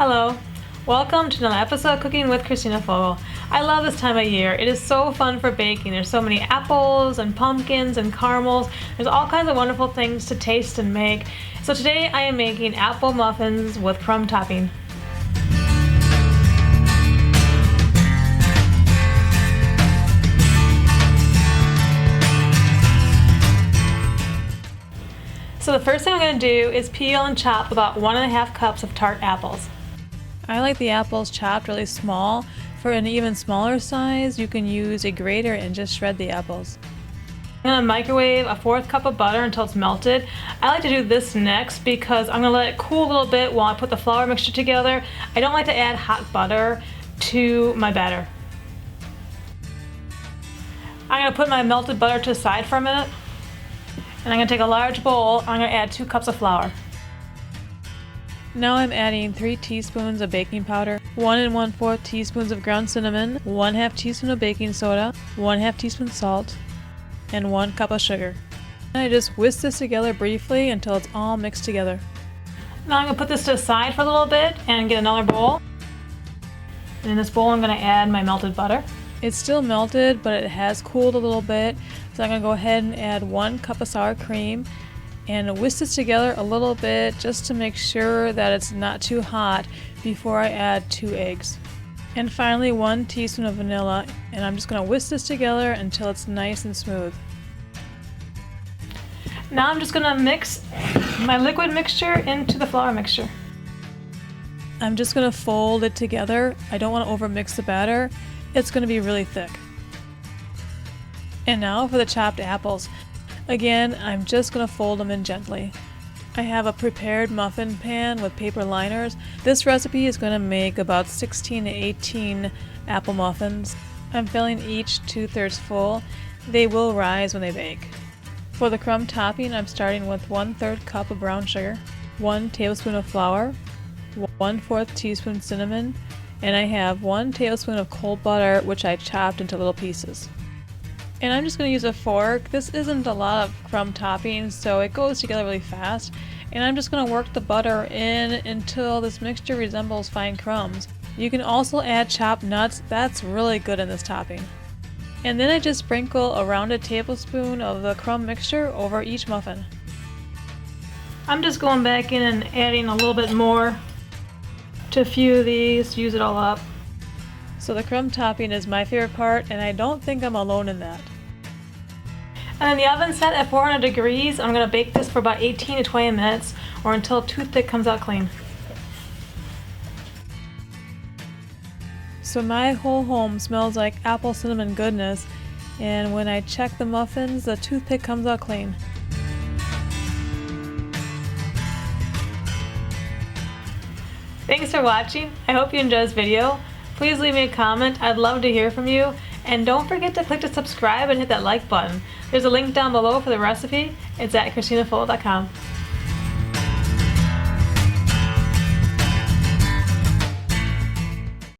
Hello, welcome to another episode of Cooking with Christina Fogel. I love this time of year. It is so fun for baking. There's so many apples and pumpkins and caramels. There's all kinds of wonderful things to taste and make. So today I am making apple muffins with crumb topping. So the first thing I'm going to do is peel and chop about 1.5 cups of tart apples. I like the apples chopped really small. For an even smaller size, you can use a grater and just shred the apples. I'm going to microwave a 1/4 cup of butter until it's melted. I like to do this next because I'm going to let it cool a little bit while I put the flour mixture together. I don't like to add hot butter to my batter. I'm going to put my melted butter to the side for a minute. And I'm going to take a large bowl. I'm going to add 2 cups of flour. Now I'm adding 3 teaspoons of baking powder, 1 1/4 teaspoons of ground cinnamon, 1/2 teaspoon of baking soda, 1/2 teaspoon salt, and 1 cup of sugar. And I just whisk this together briefly until it's all mixed together. Now I'm going to put this to the side for a little bit and get another bowl. And in this bowl I'm going to add my melted butter. It's still melted, but it has cooled a little bit, so I'm going to go ahead and add 1 cup of sour cream and whisk this together a little bit just to make sure that it's not too hot before I add 2 eggs. And finally 1 teaspoon of vanilla, and I'm just going to whisk this together until it's nice and smooth. Now I'm just going to mix my liquid mixture into the flour mixture. I'm just going to fold it together. I don't want to overmix the batter. It's going to be really thick. And now for the chopped apples. Again, I'm just going to fold them in gently. I have a prepared muffin pan with paper liners. This recipe is going to make about 16 to 18 apple muffins. I'm filling each 2/3 full. They will rise when they bake. For the crumb topping, I'm starting with 1/3 cup of brown sugar, 1 tablespoon of flour, 1/4 teaspoon cinnamon, and I have 1 tablespoon of cold butter, which I chopped into little pieces. And I'm just going to use a fork. This isn't a lot of crumb topping, so it goes together really fast. And I'm just going to work the butter in until this mixture resembles fine crumbs. You can also add chopped nuts. That's really good in this topping. And then I just sprinkle a rounded tablespoon of the crumb mixture over each muffin. I'm just going back in and adding a little bit more to a few of these, use it all up. So the crumb topping is my favorite part, and I don't think I'm alone in that. And then the oven set at 400 degrees. I'm going to bake this for about 18 to 20 minutes or until a toothpick comes out clean. So my whole home smells like apple cinnamon goodness, and when I check the muffins, the toothpick comes out clean. Thanks for watching. I hope you enjoyed this video. Please leave me a comment. I'd love to hear from you. And don't forget to click to subscribe and hit that like button. There's a link down below for the recipe. It's at christinafogel.com.